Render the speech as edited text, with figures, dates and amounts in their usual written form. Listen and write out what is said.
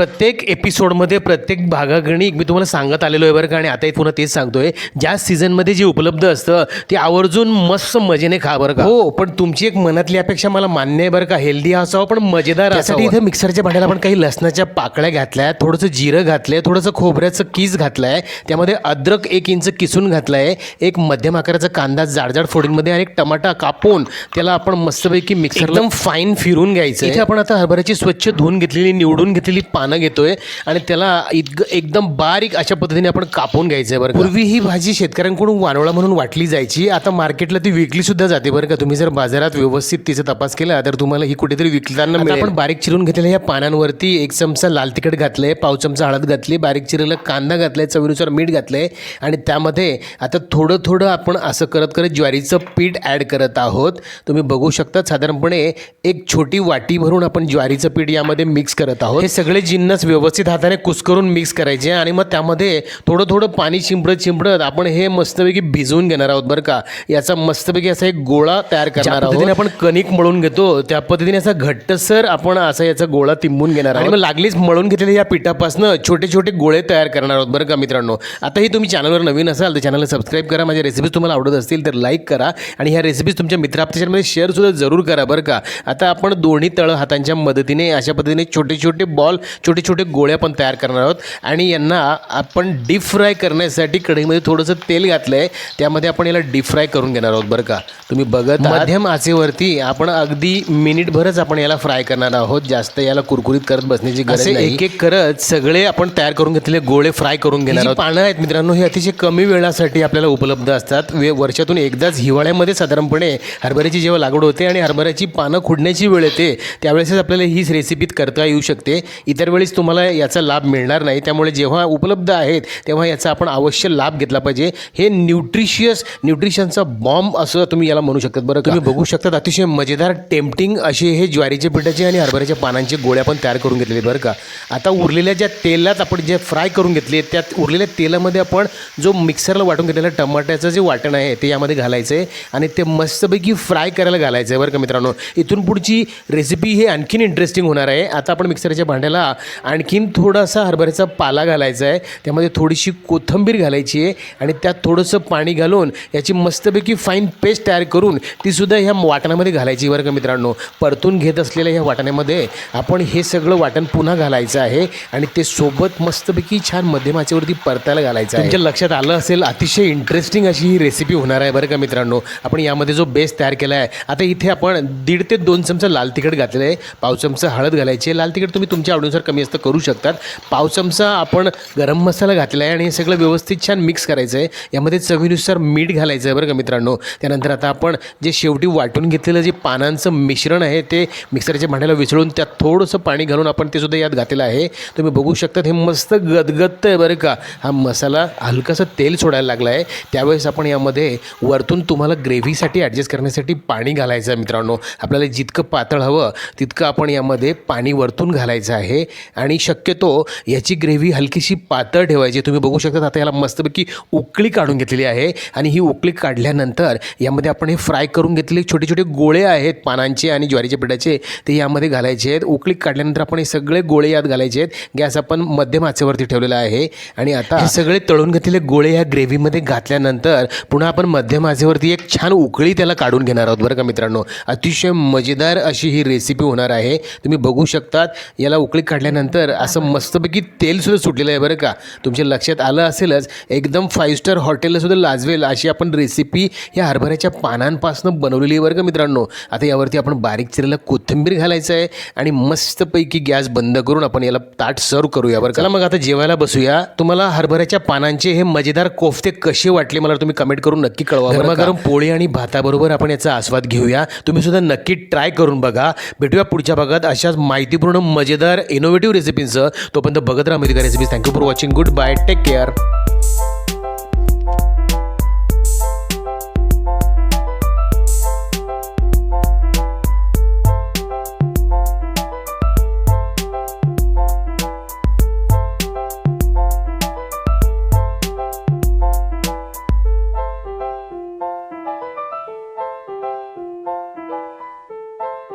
प्रत्येक एपिसोडमध्ये प्रत्येक भागागणिक मी तुम्हाला सांगत आलेलो आहे बरं का. आणि आता पुन्हा तेच सांगतोय, ज्या सीझनमध्ये जे उपलब्ध असतं ते आवर्जून मस्त मजेने खा बरं का. हो, पण तुमची एक मनातली अपेक्षा मला मान्य आहे बरं का. हेल्दी असावं पण मजेदार असावं. इथे मिक्सरच्या भांड्याला आपण काही लसणाच्या पाकळ्या घातल्या, थोडंसं जिरं घातलंय, थोडंसं खोबऱ्याचं कीस घातलंय, त्यामध्ये अद्रक 1 इंच किसून घातलाय, एक मध्यम आकाराचा कांदा जाडजाड फोडींमध्ये आणि एक टमाटा कापून त्याला आपण मस्तपैकी मिक्सरला एकदम फाईन फिरून घ्यायचं. इथे आपण आता हरभऱ्याची स्वच्छ धुवून घेतलेली निवडून घेतलेली पानं घेतोय आणि त्याला एकदम बारीक अशा पद्धतीने आपण कापून घ्यायचंय बरं. पूर्वी ही भाजी शेतकऱ्यांकडून वानोळा म्हणून वाटली जायची, आता मार्केटला ती विकली सुद्धा जाते बरं का. तुम्ही जर बाजारात व्यवस्थित तिचा तपास केला तर तुम्हाला ही कुठेतरी विकताना मिळेल. आपण बारीक चिरून घेतलेल्या या पानांवरती 1 चमचा लाल तिखट घातलंय, पाव चमचा हळद घातली, बारीक चिरलेला कांदा घातलाय, चवीनुसार मीठ घातलंय आणि त्यामध्ये आता थोडं थोडं आपण असं करत करत ज्वारीचं पीठ ॲड करत आहोत. तुम्ही बघू शकता साधारणपणे एक छोटी वाटी भरून आपण ज्वारीचं पीठ यामध्ये मिक्स करत आहोत. हे सगळे जिन्नस व्यवस्थित हाताने कुस्करून मिक्स करायचे आणि मग त्यामध्ये थोडं थोडं पाणी शिंपडत आपण हे मस्तपैकी भिजवून घेणार आहोत बरं का. याचा मस्तपैकी असा एक गोळा तयार करणार आहोत. आपण कणिक मळून घेतो त्या पद्धतीने असा घट्टसर आपण असा याचा गोळा तिंबून घेणार आहोत. आणि मग लागलीच मळून घेतलेल्या या पिठापासून छोटे छोटे गोळे तयार करणार आहोत बरं का मित्रांनो. आताही तुम्ही चॅनलवर नवीन असाल तर चॅनलला सबस्क्राईब करा. माझ्या रेसिपीज तुम्हाला आवडत असतील तर लाईक करा आणि ह्या रेसिपीज तुमच्या मित्रांमध्ये शेअर सुद्धा जरूर करा बरं का. आता आपण दोन्ही तळ हातांच्या मदतीने अशा पद्धतीने छोटे छोटे बॉल, छोटे छोटे गोळे आपण तयार करणार आहोत आणि यांना आपण डीप फ्राय करण्यासाठी कढईमध्ये थोडंसं तेल घातलंय, त्यामध्ये आपण याला डीप फ्राय करून घेणार आहोत बरं का. तुम्ही बघत मध्यम आचेवरती आपण अगदी मिनिटभरच आपण याला फ्राय करणार आहोत. जास्त याला कुरकुरीत करत बसण्याची गरज नाही. एक एक करत सगळे आपण तयार करून घेतलेले गोळे फ्राय करून घेणार आहोत. पानं आहेत मित्रांनो, हे अतिशय कमी वेळासाठी आपल्याला उपलब्ध असतात. वर्षातून एकदाच हिवाळ्यामध्ये साधारणपणे हरभऱ्याची जेव्हा लागवड होते आणि हरभऱ्याची पानं खुडण्याची वेळ येते त्यावेळेसच आपल्याला हीच रेसिपी करता येऊ शकते. इतर वेळेस तुम्हाला याचा लाभ मिळणार नाही. त्यामुळे जेव्हा उपलब्ध आहेत तेव्हा याचा आपण अवश्य लाभ घेतला पाहिजे. हे न्यूट्रिशनचा बॉम्ब असं तुम्ही याला म्हणू शकतात बरं. तुम्ही बघू शकतात अतिशय मजेदार टेम्पटिंग असे हे ज्वारीच्या पिठाचे आणि हरभऱ्याच्या पानांचे गोळे आपण तयार करून घेतलेले बरं का. आता उरलेल्या ज्या तेलात आपण जे फ्राय करून घेतले त्यात उरलेल्या तेलामध्ये आपण जो मिक्सरला वाटून घेतलेला टमाट्याचं जे वाटण आहे ते यामध्ये घालायचं आहे आणि ते मस्तपैकी फ्राय करायला घालायचं आहे बरं का मित्रांनो. इथून पुढची रेसिपी हे आणखीन इंटरेस्टिंग होणार आहे. आता आपण मिक्सरच्या भांड्याला आणखीन थोडासा हरभऱ्याचा पाला घालायचा आहे, त्यामध्ये थोडीशी कोथिंबीर घालायची आहे आणि त्यात थोडंसं पाणी घालून याची मस्तपैकी फाईन पेस्ट तयार करून तीसुद्धा ह्या वाटणामध्ये घालायची बरं का मित्रांनो. परतून घेत असलेल्या ह्या वाटण्यामध्ये आपण हे सगळं वाटण पुन्हा घालायचं आहे आणि ते सोबत मस्तपैकी छान मध्यम आचेवरती परतायला घालायचं आहे. तुमच्या लक्षात आलं असेल अतिशय इंटरेस्टिंग अशी ही रेसिपी होणार आहे बरं का मित्रांनो. आपण यामध्ये जो बेस तयार केला आहे, आता इथे आपण 1.5 ते 2 चमचा लाल तिखट घातलेलं आहे, पाव चमचा हळद घालायची आहे. लाल तिखट तुम्ही तुमच्या आवडीनुसार कमी जास्त करू शकतात. पाव चमचा आपण गरम मसाला घातला आहे आणि हे सगळं व्यवस्थित छान मिक्स करायचं आहे. यामध्ये चवीनुसार मीठ घालायचं आहे बरं का मित्रांनो. त्यानंतर आता आपण जे शेवटी वाटून घेतलेलं जे पानांचं मिश्रण आहे ते मिक्सरच्या भांड्याला विसळून त्यात थोडंसं पाणी घालून आपण ते सुद्धा यात घातलेलं आहे. तुम्ही बघू शकतात हे मस्त गदगदतं आहे बरं का. हा मसाला हलकासा तेल सोडायला लागला आहे. त्यावेळेस आपण यामध्ये वरतून तुम्हाला ग्रेव्हीसाठी ॲडजस्ट करण्यासाठी पाणी घालायचं आहे मित्रांनो. आपल्याला जितकं पातळ हवं तितकं आपण यामध्ये पाणी वरतून घालायचं आहे आणि शक्यतो याची ग्रेव्ही हलकीशी पातळ ठेवायची. तुम्ही बघू शकता आता याला मस्तपैकी उकळी काढून घेतलेली आहे आणि ही उकळी काढल्यानंतर यामध्ये आपण हे फ्राय करून घेतलेले छोटे छोटे गोळे आहेत पानांचे आणि ज्वारीच्या पिठाचे ते यामध्ये घालायचे आहेत. उकळी काढल्यानंतर आपण हे सगळे गोळे यात घालायचे आहेत. गॅस आपण मध्यम आचेवरती ठेवलेला आहे आणि आता हे सगळे तळून घेतलेले गोळे या ग्रेव्हीमध्ये घातल्यानंतर पुन्हा आपण मध्यम आचेवरती एक छान उकळी त्याला काढून घेणार आहोत बरं का मित्रांनो. अतिशय मजेदार अशी ही रेसिपी होणार आहे. तुम्ही बघू शकतात याला उकळी काढल्यानंतर असं मस्तपैकी तेलसुद्धा सुटलेलं आहे बरं का. तुमच्या लक्षात आलं असेलच एकदम 5 स्टार हॉटेलला सुद्धा लाजवेल अशी आपण रेसिपी या हरभऱ्याच्या पानांपासून बनवलेली आहे बरं का मित्रांनो. आता यावरती आपण बारीक चिरलेला कोथिंबीर घालायचं आहे आणि मस्तपैकी गॅस बंद करून आपण याला ताट सर्व करूया बरं का. मग आता जेवायला बसूया. तुम्हाला हरभऱ्याच्या पानांचे हे मजेदार कोफ्ते कसे वाटले मला तुम्ही कमेंट करून नक्की कळवा. गरमागरम पोळी आणि भाताबरोबर आपण याचा आस्वाद घेऊया. तुम्ही सुद्धा नक्की ट्राय करून बघा. भेटूया पुढच्या भागात अशाच माहितीपूर्ण मजेदार इनोव्हेटिव्ह रेसिपींसह. तोपर्यंत बघत राहा recipes. Thank you for watching. Good bye. Take care.